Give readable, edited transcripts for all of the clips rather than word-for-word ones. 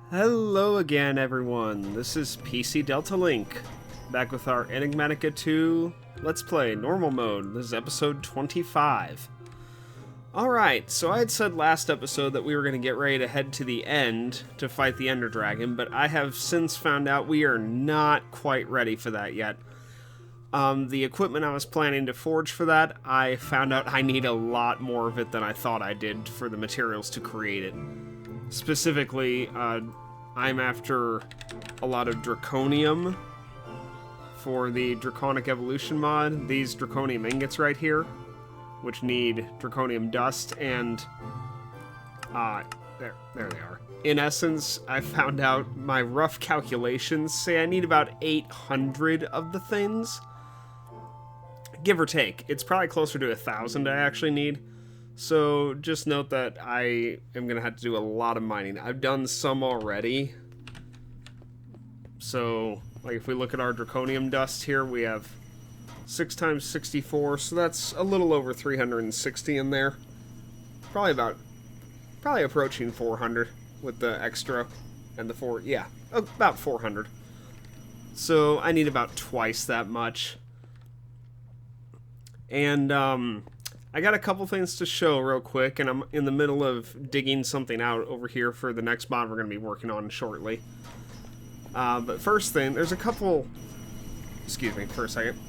Hello again, everyone. This is PC Delta Link, back with our Enigmatica 2 Let's Play Normal Mode. This is episode 25. Alright, so I had said last episode that we were going to get ready to head to the end to fight the Ender Dragon, but I have since found out we are not quite ready for that yet. The equipment I was planning to forge for that, I found out I need a lot more of it than I thought I did for the materials to create it. Specifically, I'm after a lot of draconium for the Draconic Evolution mod. These draconium ingots right here, which need draconium dust, and there they are. In essence, I found out my rough calculations say I need about 800 of the things, give or take. It's probably closer to 1,000 I actually need. So just note that I am going to have to do a lot of mining. I've done some already. So, like if we look at our draconium dust here, we have 6 times 64, so that's a little over 360 in there. Probably approaching 400 with the extra and the 4, yeah, about 400. So I need about twice that much. And, I got a couple things to show real quick, and I'm in the middle of digging something out over here for the next mod we're going to be working on shortly. But first thing, there's a couple... Excuse me for a second.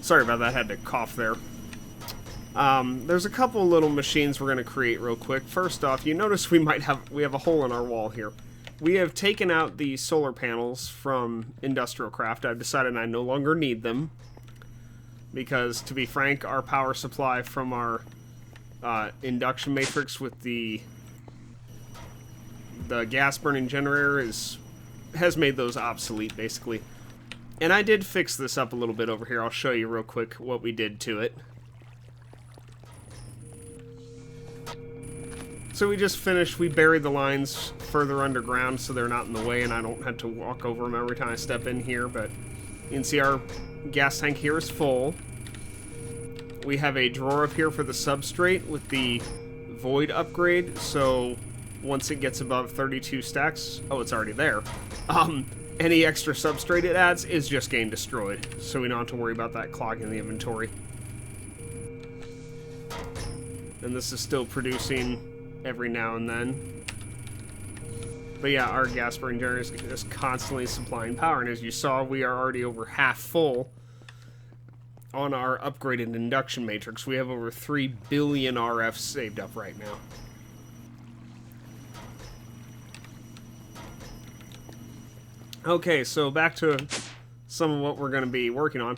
Sorry about that, I had to cough there. There's a couple little machines we're going to create real quick. First off, you notice we have a hole in our wall here. We have taken out the solar panels from Industrial Craft. I've decided I no longer need them. Because, to be frank, our power supply from our induction matrix with the gas-burning generator has made those obsolete, basically. And I did fix this up a little bit over here. I'll show you real quick what we did to it. So we just finished, we buried the lines further underground so they're not in the way and I don't have to walk over them every time I step in here, but you can see our gas tank here is full. We have a drawer up here for the substrate with the void upgrade, so once it gets above 32 stacks, oh, it's already there, any extra substrate it adds is just getting destroyed, so we don't have to worry about that clogging the inventory. And this is still producing every now and then. But yeah, our gas burning generator is just constantly supplying power, and as you saw, we are already over half full on our upgraded induction matrix. We have over 3 billion RF saved up right now. Okay, so back to some of what we're going to be working on.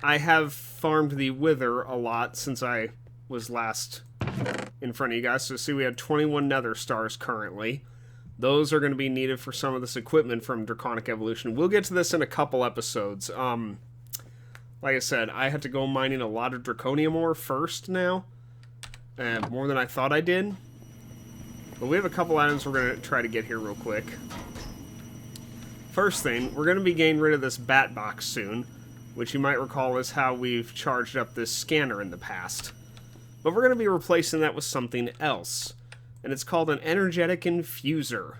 I have farmed the wither a lot since I was last in front of you guys. So see, we have 21 nether stars currently. Those are going to be needed for some of this equipment from Draconic Evolution. We'll get to this in a couple episodes. Like I said, I had to go mining a lot of draconium ore first now. And more than I thought I did. But we have a couple items we're going to try to get here real quick. First thing, we're going to be getting rid of this bat box soon, which you might recall is how we've charged up this scanner in the past. But we're going to be replacing that with something else. And it's called an energetic infuser.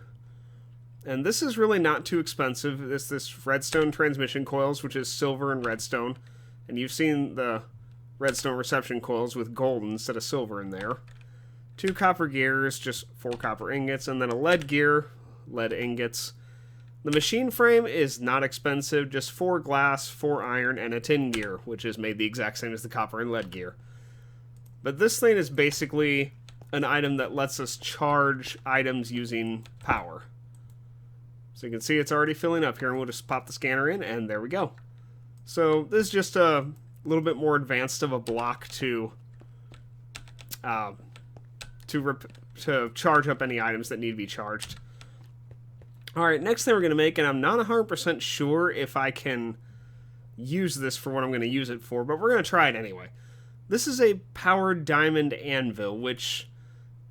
And this is really not too expensive. It's this redstone transmission coils, which is silver and redstone. And you've seen the redstone reception coils with gold instead of silver in there. 2 copper gears, just 4 copper ingots, and then a lead gear, lead ingots. The machine frame is not expensive, just 4 glass, 4 iron, and a tin gear, which is made the exact same as the copper and lead gear. But this thing is basically an item that lets us charge items using power. So you can see it's already filling up here, and we'll just pop the scanner in, and there we go. So this is just a little bit more advanced of a block to charge up any items that need to be charged. Alright, next thing we're going to make, and I'm not 100% sure if I can use this for what I'm going to use it for, but we're going to try it anyway. This is a powered diamond anvil, which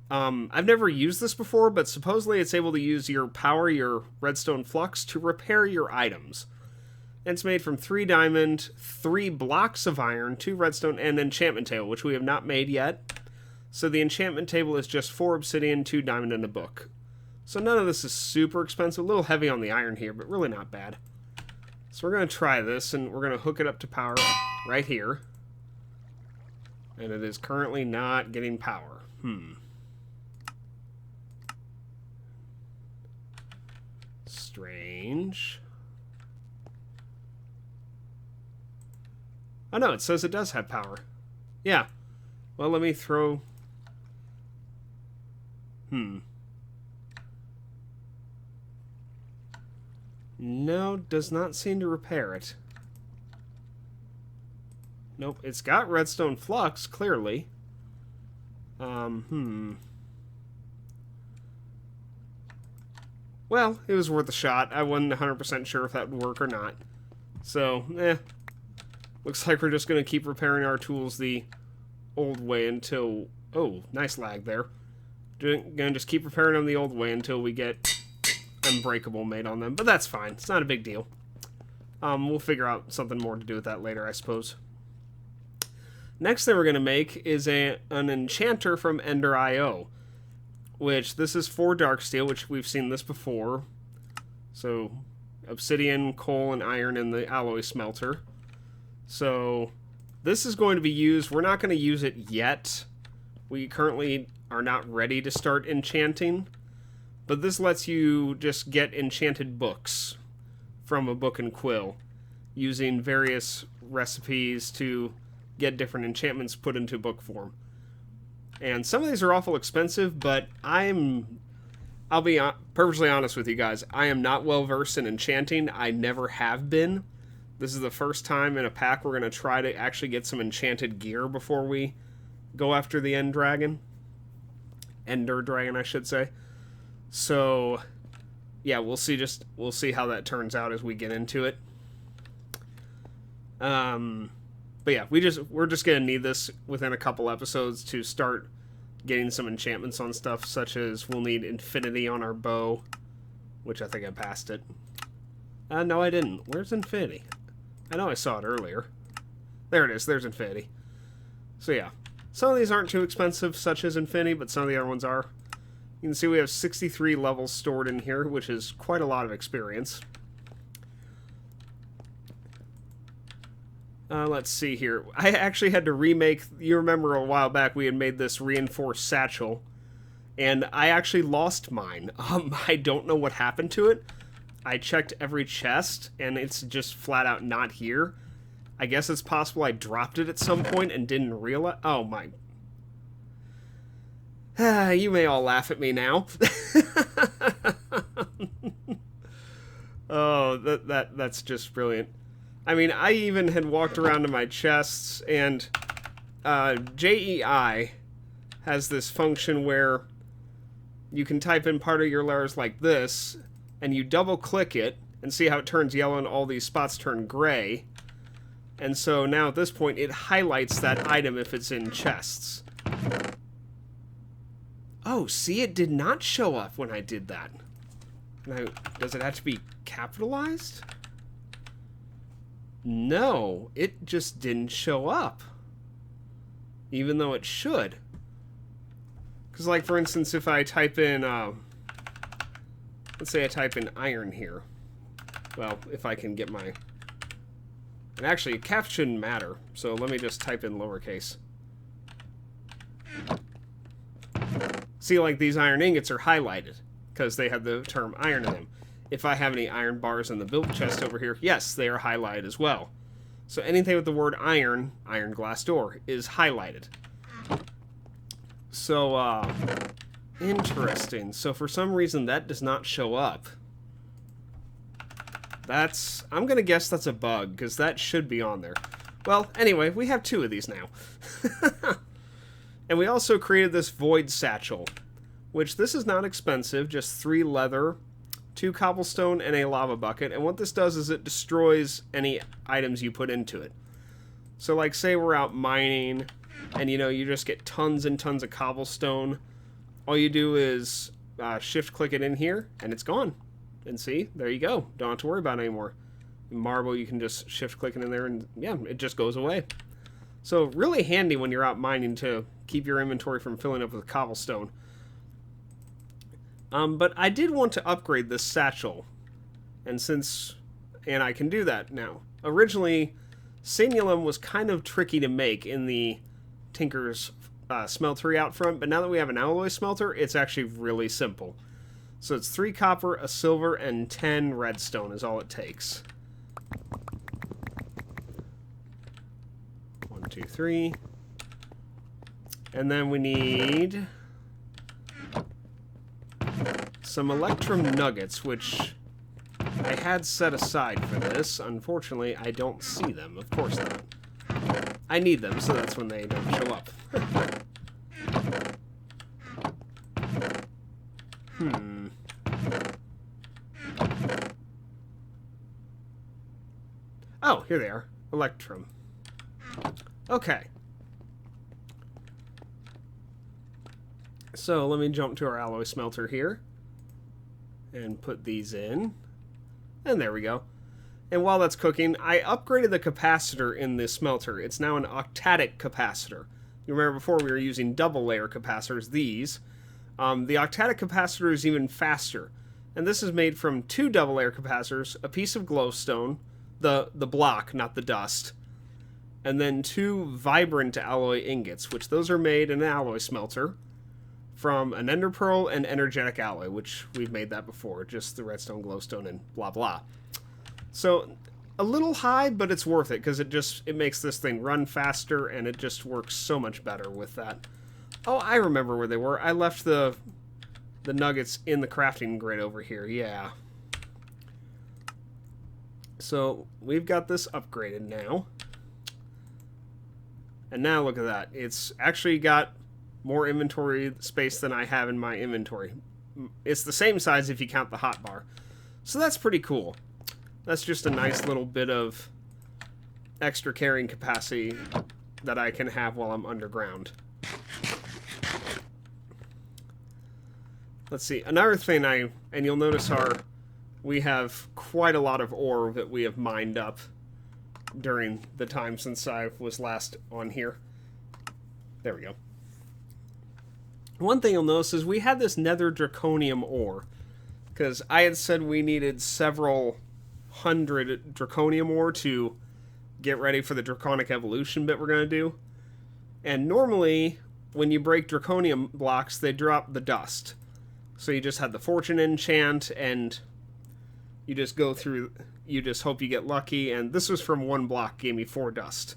I've never used this before, but supposedly it's able to use your redstone flux to repair your items. And it's made from 3 diamond, 3 blocks of iron, 2 redstone, and enchantment table, which we have not made yet. So the enchantment table is just 4 obsidian, 2 diamond, and a book. So none of this is super expensive. A little heavy on the iron here, but really not bad. So we're going to try this, and we're going to hook it up to power right here. And it is currently not getting power. Strange. Oh no, it says it does have power. Yeah. Well, let me throw... No, does not seem to repair it. Nope, it's got redstone flux, clearly. Well, it was worth a shot. I wasn't 100% sure if that would work or not. So, looks like we're just going to keep repairing our tools the old way until... Oh, nice lag there. Gonna just keep repairing them the old way until we get unbreakable made on them. But that's fine. It's not a big deal. We'll figure out something more to do with that later, I suppose. Next thing we're going to make is an enchanter from Ender.io. Which, this is for dark steel, which we've seen this before. So, obsidian, coal, and iron in the alloy smelter. So, this is going to be used. We're not going to use it yet. We currently are not ready to start enchanting. But this lets you just get enchanted books from a book and quill, using various recipes to get different enchantments put into book form. And some of these are awful expensive, but I'll be perfectly honest with you guys, I am not well versed in enchanting. I never have been. This is the first time in a pack we're going to try to actually get some enchanted gear before we go after the Ender Dragon, I should say. So, yeah, we'll see how that turns out as we get into it. But yeah, we're just gonna need this within a couple episodes to start getting some enchantments on stuff, such as we'll need infinity on our bow, which I think I passed it. No, I didn't. Where's infinity? I know I saw it earlier. There it is. There's infinity. So yeah, some of these aren't too expensive, such as infinity, but some of the other ones are. You can see we have 63 levels stored in here, which is quite a lot of experience. Let's see here. I actually had to remake... You remember a while back we had made this reinforced satchel, and I actually lost mine. I don't know what happened to it. I checked every chest, and it's just flat out not here. I guess it's possible I dropped it at some point and didn't realize... Oh, my... You may all laugh at me now. Oh, that's just brilliant. I mean, I even had walked around to my chests, and JEI has this function where you can type in part of your letters like this, and you double-click it, and see how it turns yellow and all these spots turn gray. And so now at this point, it highlights that item if it's in chests. Oh, see, it did not show up when I did that. Now, does it have to be capitalized? No, it just didn't show up. Even though it should. Because, like, for instance, if I type in, let's say I type in iron here. Well, if I can get my... And actually, cap shouldn't matter, so let me just type in lowercase. See, like, these iron ingots are highlighted, because they have the term iron in them. If I have any iron bars in the build chest over here, yes, they are highlighted as well. So anything with the word iron, iron glass door, is highlighted. So, interesting. So for some reason that does not show up. I'm gonna guess that's a bug, because that should be on there. Well, anyway, we have 2 of these now. And we also created this void satchel, which this is not expensive, just 3 leather, 2 cobblestone, and a lava bucket. And what this does is it destroys any items you put into it. So, like, say we're out mining, and, you know, you just get tons and tons of cobblestone. All you do is shift-click it in here, and it's gone. And see, there you go. Don't have to worry about it anymore. Marble, you can just shift-click it in there, and, yeah, it just goes away. So, really handy when you're out mining to keep your inventory from filling up with cobblestone. But I did want to upgrade this satchel, and I can do that now. Originally, Sinulum was kind of tricky to make in the Tinker's smeltery out front, but now that we have an alloy smelter, it's actually really simple. So it's 3 copper, a silver, and 10 redstone is all it takes. 1, 2, 3. And then we need some electrum nuggets, which I had set aside for this. Unfortunately, I don't see them. Of course not. I need them, so that's when they don't show up. Oh, here they are. Electrum. Okay. So let me jump to our alloy smelter here and put these in. And there we go. And while that's cooking, I upgraded the capacitor in this smelter. It's now an octadic capacitor. You remember before we were using double layer capacitors, these. The octadic capacitor is even faster. And this is made from 2 double layer capacitors, a piece of glowstone, the block, not the dust, and then 2 vibrant alloy ingots, which those are made in an alloy smelter from an ender pearl and energetic alloy, which we've made that before, just the redstone, glowstone, and blah blah. So a little high, but it's worth it because it makes this thing run faster, and it just works so much better with that. Oh, I remember where they were. I left the nuggets in the crafting grid over here. Yeah. So we've got this upgraded now. And now look at that. It's actually got more inventory space than I have in my inventory. It's the same size if you count the hotbar. So that's pretty cool. That's just a nice little bit of extra carrying capacity that I can have while I'm underground. Let's see. Another thing and you'll notice we have quite a lot of ore that we have mined up during the time since I was last on here. There we go. One thing you'll notice is we had this nether draconium ore, because I had said we needed several hundred draconium ore to get ready for the draconic evolution bit we're going to do. And normally, when you break draconium blocks, they drop the dust. So you just had the fortune enchant, and you just go through, you just hope you get lucky, and this was from 1 block, gave me 4 dust.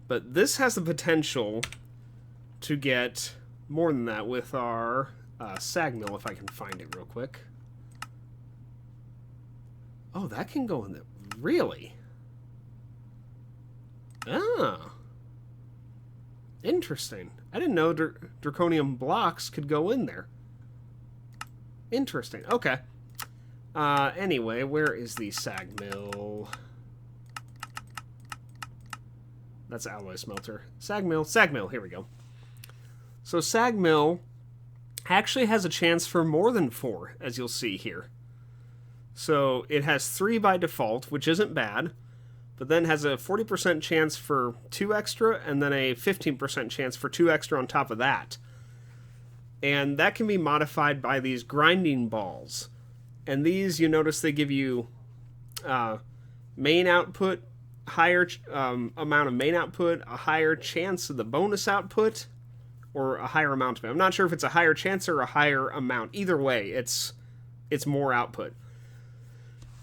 But this has the potential to get more than that with our sag mill, if I can find it real quick. Oh, that can go in there. Really? Ah. Interesting. I didn't know draconium blocks could go in there. Interesting. Okay. Anyway, where is the sag mill? That's alloy smelter. Sag mill. Sag mill. Here we go. So sag mill actually has a chance for more than 4, as you'll see here. So it has 3 by default, which isn't bad, but then has a 40% chance for 2 extra, and then a 15% chance for 2 extra on top of that. And that can be modified by these grinding balls. And these, you notice they give you main output, higher amount of main output, a higher chance of the bonus output, or a higher amount of it. I'm not sure if it's a higher chance or a higher amount. Either way, it's more output.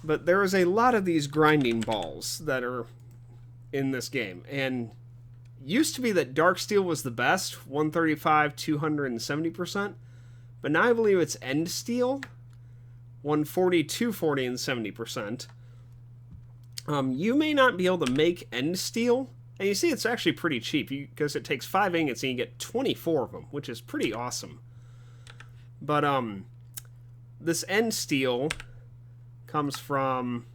But there is a lot of these grinding balls that are in this game. And used to be that dark steel was the best, 135, 270%. But now I believe it's end steel, 140, 240, and 70%. You may not be able to make end steel. And you see it's actually pretty cheap, because it takes 5 ingots and you get 24 of them, which is pretty awesome. But this end steel comes from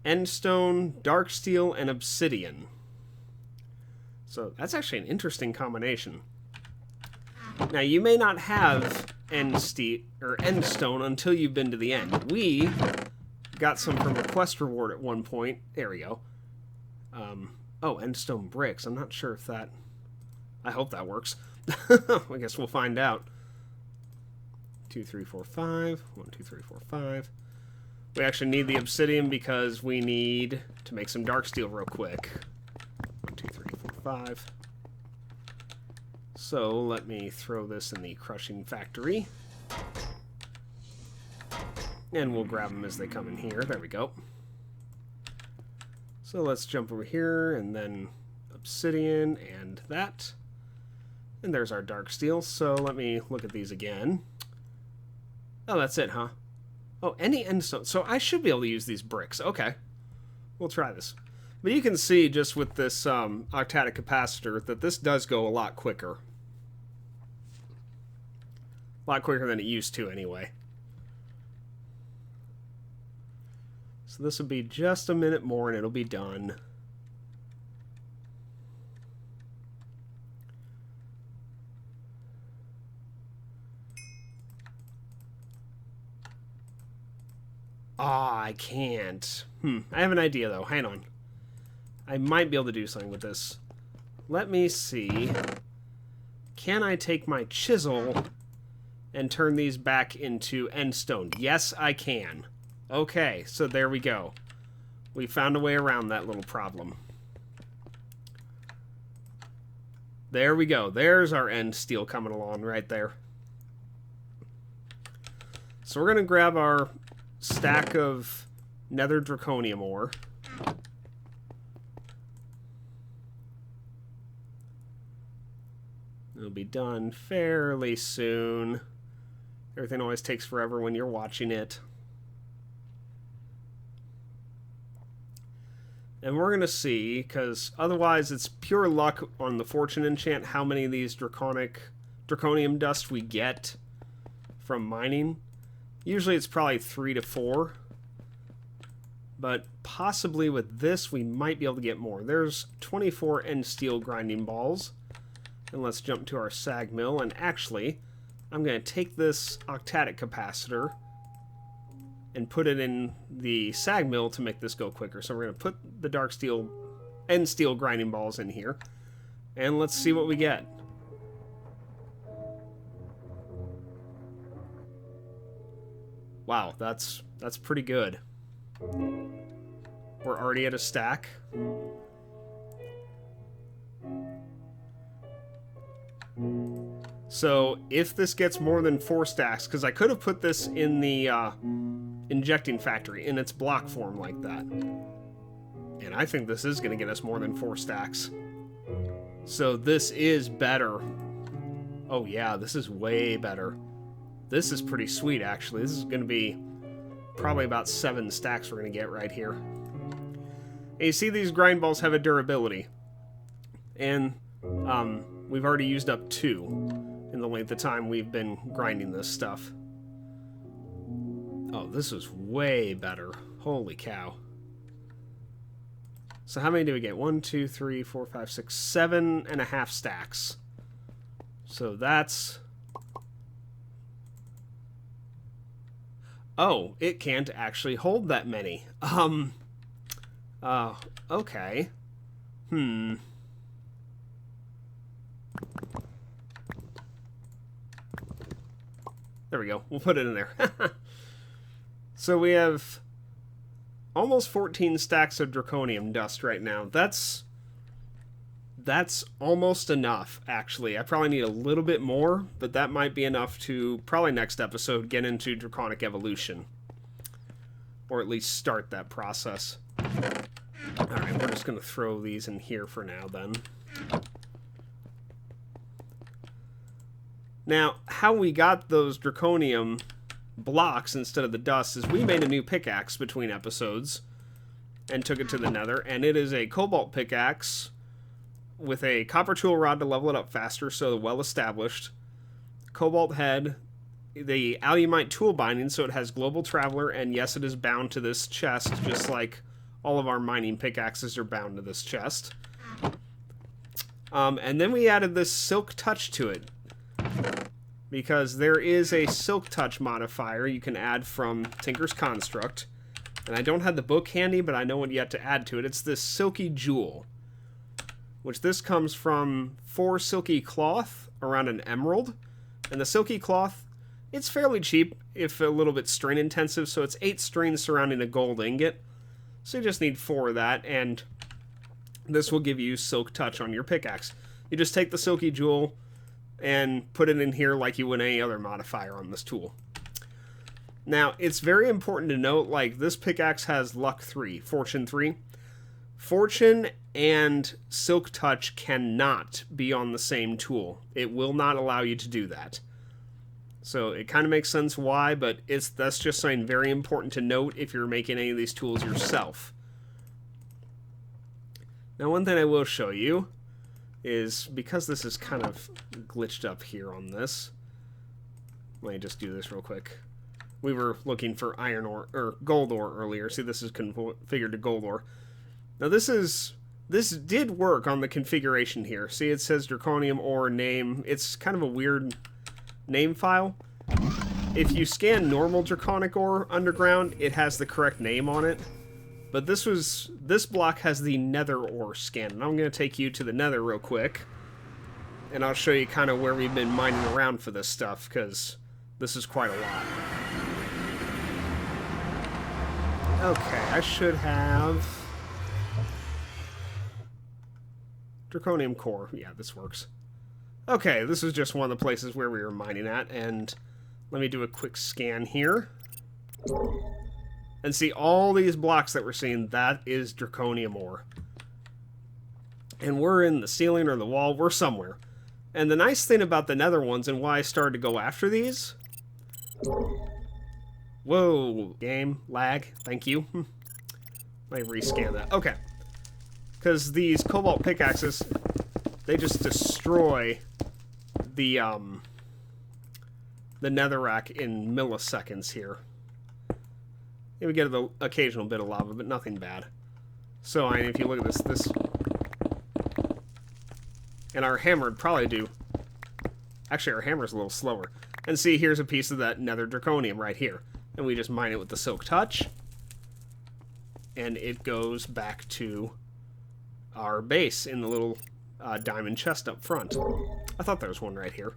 endstone, dark steel, and obsidian. So that's actually an interesting combination. Now you may not have endstone until you've been to the end. We got some from a quest reward at one point. There we go. Oh, endstone bricks. I'm not sure if that... I hope that works. I guess we'll find out. 2, 3, 4, 5. 1, 2, 3, 4, 5. We actually need the obsidian because we need to make some dark steel real quick. 1, 2, 3, 4, 5. So let me throw this in the crushing factory. And we'll grab them as they come in here. There we go. So let's jump over here and then obsidian and that. And there's our dark steel. So let me look at these again. Oh, that's it, huh? Oh, any endstone. So I should be able to use these bricks. Okay. We'll try this. But you can see just with this octadic capacitor that this does go a lot quicker. A lot quicker than it used to anyway. So this will be just a minute more and it'll be done. Ah, I can't. I have an idea though. Hang on. I might be able to do something with this. Let me see. Can I take my chisel and turn these back into endstone? Yes, I can. Okay, so there we go. We found a way around that little problem. There we go. There's our end steel coming along right there. So we're going to grab our stack of nether draconium ore. It'll be done fairly soon. Everything always takes forever when you're watching it. And we're going to see, because otherwise it's pure luck on the fortune enchant how many of these draconium dust we get from mining. Usually it's probably 3 to 4. But possibly with this we might be able to get more. There's 24 end steel grinding balls. And let's jump to our sag mill. And actually, I'm going to take this octadic capacitor and put it in the sag mill to make this go quicker. So we're going to put the dark steel and steel grinding balls in here. And let's see what we get. Wow, that's pretty good. We're already at a stack. So if this gets more than 4 stacks, because I could have put this in the injecting factory in its block form like that. And I think this is going to get us more than 4 stacks. So this is better. Oh yeah, this is way better. This is pretty sweet actually. This is going to be probably about 7 stacks we're going to get right here. And you see these grind balls have a durability. And we've already used up 2 in the length of time we've been grinding this stuff. Oh, this is way better. Holy cow. So how many do we get? 1, 2, 3, 4, 5, 6, 7.5 stacks. So that's... Oh, it can't actually hold that many. Okay. There we go. We'll put it in there. So we have almost 14 stacks of draconium dust right now. That's almost enough, actually. I probably need a little bit more, but that might be enough to, probably next episode, get into draconic evolution. Or at least start that process. Alright, we're just going to throw these in here for now, then. Now, how we got those draconium blocks instead of the dust is we made a new pickaxe between episodes and took it to the nether, and it is a cobalt pickaxe with a copper tool rod to level it up faster, so well established. Cobalt head, the alumite tool binding, so it has global traveler, and yes, it is bound to this chest, just like all of our mining pickaxes are bound to this chest. And then we added this silk touch to it, because there is a silk touch modifier you can add from Tinker's Construct. And I don't have the book handy, but I know what yet to add to it. It's this silky jewel. which this comes from 4 silky cloth around an emerald. And the silky cloth, it's fairly cheap, if a little bit strain intensive, so it's 8 strains surrounding a gold ingot. So you just need 4 of that, and this will give you silk touch on your pickaxe. You just take the silky jewel and put it in here like you would any other modifier on this tool. Now, it's very important to note, like, this pickaxe has luck 3, fortune 3. Fortune and silk touch cannot be on the same tool. It will not allow you to do that. So it kind of makes sense why, but that's just something very important to note if you're making any of these tools yourself. Now, one thing I will show you is, because this is kind of glitched up here on this, let me just do this real quick. We were looking for iron ore, or gold ore earlier. See, this is configured to gold ore. Now, this did work on the configuration here. See, it says Draconium ore name. It's kind of a weird name file. If you scan normal draconic ore underground, it has the correct name on it. But this block has the nether ore scan, and I'm going to take you to the nether real quick, and I'll show you kind of where we've been mining around for this stuff, because this is quite a lot. Okay, I should have Draconium core. Yeah, this works. Okay, this is just one of the places where we were mining at, and let me do a quick scan here. And see, all these blocks that we're seeing, that is Draconium ore. And we're in the ceiling or the wall, we're somewhere. And the nice thing about the nether ones, and why I started to go after these... Whoa, game, lag, thank you. Let me rescan that. Okay. Because these cobalt pickaxes, they just destroy the netherrack in milliseconds here. Yeah, we get the occasional bit of lava, but nothing bad. So, I mean, if you look at this... And our hammer would probably do... Actually, our hammer's a little slower. And see, here's a piece of that nether draconium right here. And we just mine it with the silk touch. And it goes back to our base in the little diamond chest up front. I thought there was one right here.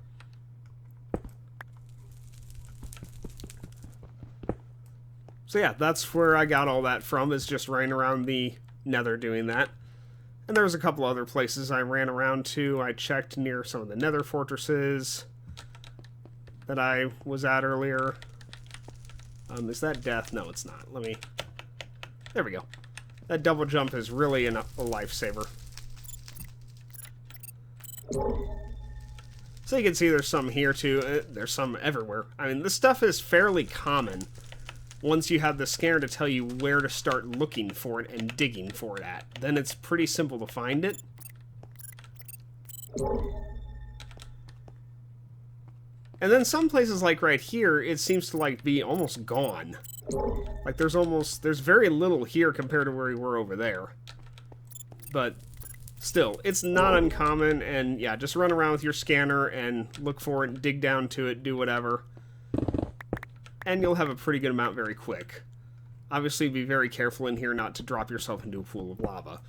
So yeah, that's where I got all that from, is just running around the nether doing that. And there was a couple other places I ran around to. I checked near some of the nether fortresses that I was at earlier. Is that death? No, it's not. Let me... There we go. That double jump is really a lifesaver. So you can see there's some here too. There's some everywhere. I mean, this stuff is fairly common once you have the scanner to tell you where to start looking for it and digging for it at. Then it's pretty simple to find it. And then some places, like right here, it seems to like be almost gone. Like there's very little here compared to where we were over there. But still, it's not uncommon, and yeah, just run around with your scanner and look for it, dig down to it, do whatever. And you'll have a pretty good amount very quick. Obviously, be very careful in here not to drop yourself into a pool of lava.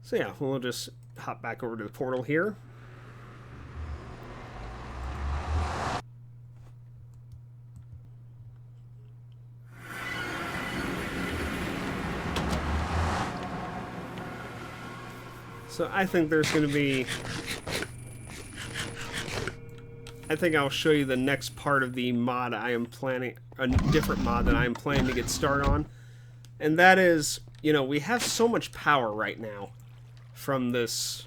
So yeah, we'll just hop back over to the portal here. So I think there's going to be... I think I'll show you the next part of the mod I am planning, a different mod that I am planning to get started on. And that is, you know, we have so much power right now from this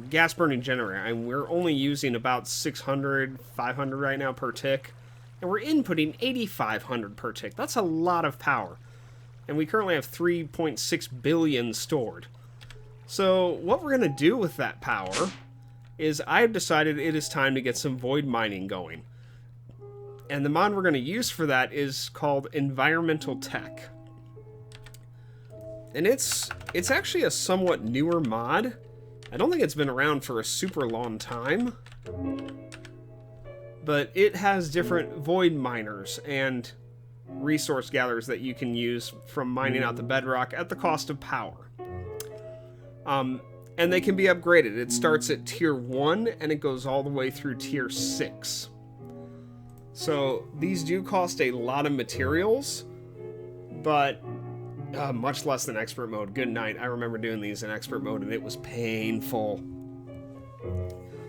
gas burning generator. And we're only using about 600, 500 right now per tick. And we're inputting 8,500 per tick. That's a lot of power. And we currently have 3.6 billion stored. So what we're going to do with that power is I've decided it is time to get some void mining going. And the mod we're going to use for that is called Environmental Tech. And it's actually a somewhat newer mod. I don't think it's been around for a super long time. But it has different void miners and resource gatherers that you can use from mining out the bedrock at the cost of power. And they can be upgraded. It starts at tier 1 and it goes all the way through tier 6. So these do cost a lot of materials, but much less than expert mode. Good night. I remember doing these in expert mode and it was painful.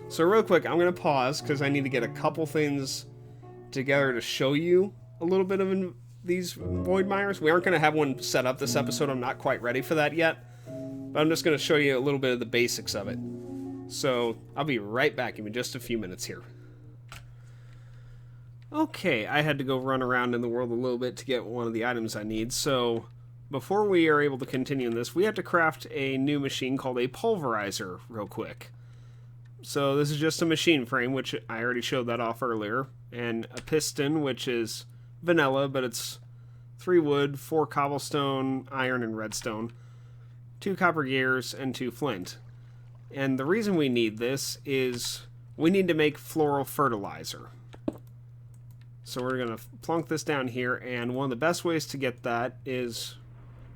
So real quick, I'm going to pause because I need to get a couple things together to show you a little bit of these void miners. We aren't going to have one set up this episode. I'm not quite ready for that yet. But I'm just going to show you a little bit of the basics of it. So I'll be right back. Give me just a few minutes here. Okay, I had to go run around in the world a little bit to get one of the items I need. So before we are able to continue in this, we have to craft a new machine called a pulverizer real quick. So this is just a machine frame, which I already showed that off earlier. And a piston, which is vanilla, but it's 3 wood, 4 cobblestone, iron, and redstone. 2 copper gears, and 2 flint. And the reason we need this is we need to make floral fertilizer. So we're going to plunk this down here, and one of the best ways to get that is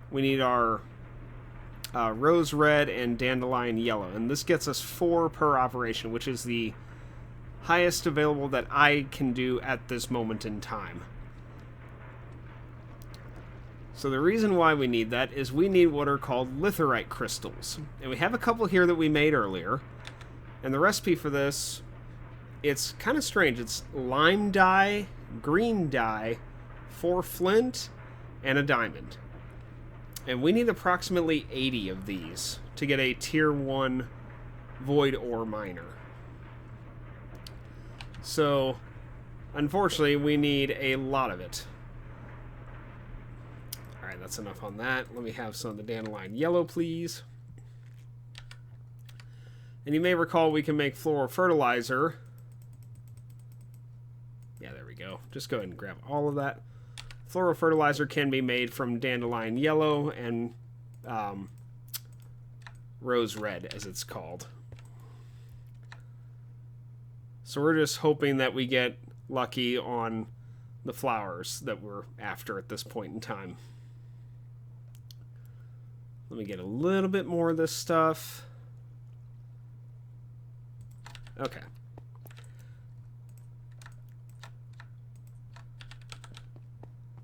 we need our rose red and dandelion yellow. And this gets us 4 per operation, which is the highest available that I can do at this moment in time. So the reason why we need that is we need what are called litherite crystals. And we have a couple here that we made earlier. And the recipe for this, it's kind of strange. It's lime dye, green dye, 4 flint, and a diamond. And we need approximately 80 of these to get a tier 1 void ore miner. So, unfortunately, we need a lot of it. Alright, that's enough on that. Let me have some of the dandelion yellow, please. And you may recall we can make floral fertilizer. Yeah, there we go. Just go ahead and grab all of that. Floral fertilizer can be made from dandelion yellow and rose red, as it's called. So we're just hoping that we get lucky on the flowers that we're after at this point in time. Let me get a little bit more of this stuff. Okay.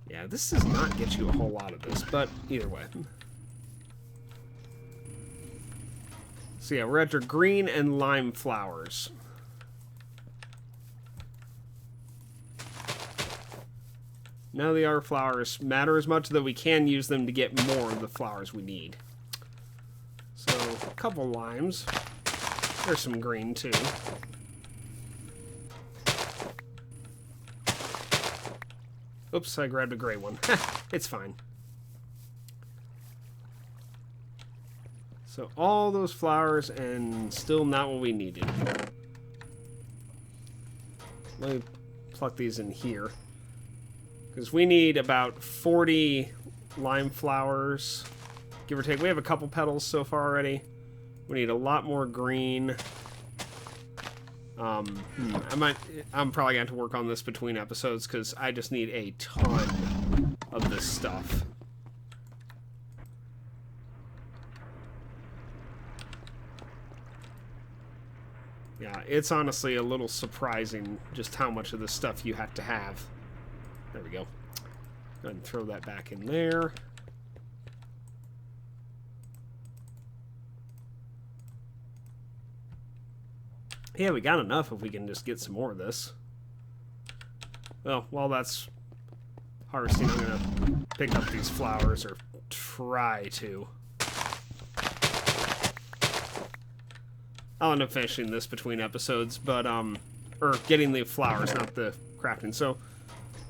Yeah, this does not get you a whole lot of this, but either way. So yeah, we're after green and lime flowers. None of the other flowers matter as much, though we can use them to get more of the flowers we need. So, a couple limes. There's some green, too. Oops, I grabbed a gray one. It's fine. So, all those flowers, and still not what we needed. Let me pluck these in here. Because we need about 40 lime flowers, give or take. We have a couple petals so far already. We need a lot more green. I'm probably going to have to work on this between episodes because I just need a ton of this stuff. Yeah, it's honestly a little surprising just how much of this stuff you have to have. There we go. Go ahead and throw that back in there. Yeah, we got enough if we can just get some more of this. Well, while that's harvesting, I'm going to pick up these flowers, or try to. I'll end up finishing this between episodes, but, or getting the flowers, not the crafting. So,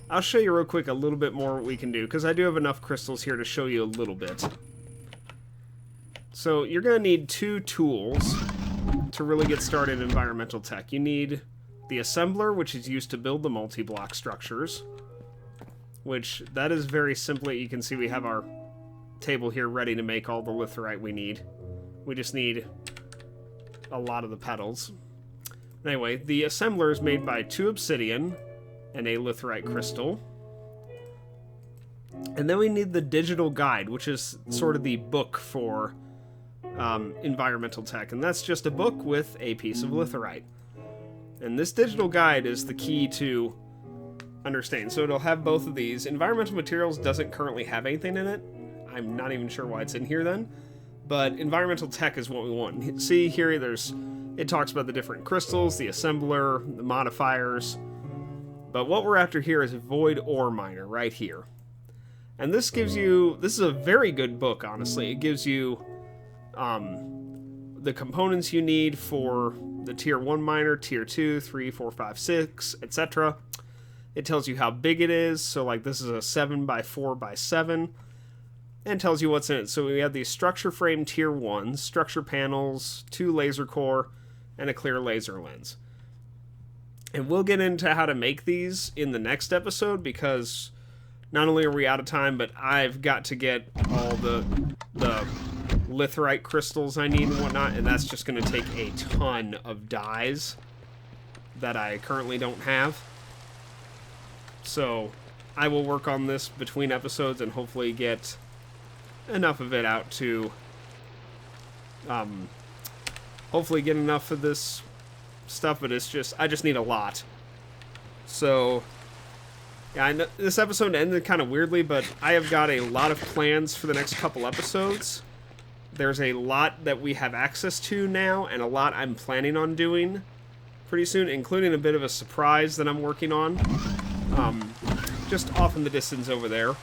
I'll show you real quick a little bit more what we can do, because I do have enough crystals here to show you a little bit. So, you're going to need 2 tools to really get started in environmental tech. You need the assembler, which is used to build the multi-block structures, which that is very simply, you can see we have our table here ready to make all the litherite we need. We just need a lot of the petals. Anyway, the assembler is made by 2 obsidian and a litherite crystal. And then we need the digital guide, which is sort of the book for environmental tech. And that's just a book with a piece of litherite. And this digital guide is the key to understanding. So it'll have both of these. Environmental materials doesn't currently have anything in it. I'm not even sure why it's in here then. But environmental tech is what we want. See here, it talks about the different crystals, the assembler, the modifiers. But what we're after here is a void ore miner right here. And this is a very good book, honestly. It gives you the components you need for the tier 1 miner, tier 2, 3, 4, 5, 6, etc. It tells you how big it is. So like this is a 7x4x7. And tells you what's in it. So we have these structure frame tier 1s, structure panels, 2 laser core, and a clear laser lens. And we'll get into how to make these in the next episode, because not only are we out of time, but I've got to get all the litherite crystals I need and whatnot, and that's just going to take a ton of dyes that I currently don't have. So I will work on this between episodes and hopefully get enough of it out to hopefully get enough of this stuff, but I just need a lot. So yeah, I know this episode ended kind of weirdly, but I have got a lot of plans for the next couple episodes. There's a lot that we have access to now, and a lot I'm planning on doing pretty soon, including a bit of a surprise that I'm working on. Just off in the distance over there,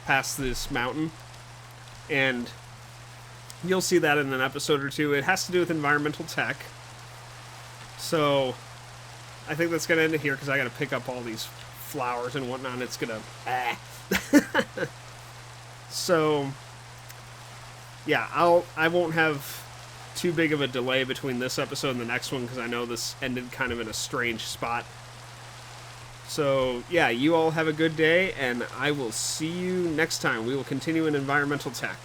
past this mountain. And you'll see that in an episode or two. It has to do with environmental tech. So I think that's going to end it here, because I got to pick up all these flowers and whatnot. And it's going to... So, yeah, I won't have too big of a delay between this episode and the next one, because I know this ended kind of in a strange spot. So, yeah, you all have a good day, and I will see you next time. We will continue in environmental tech.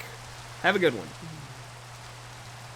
Have a good one.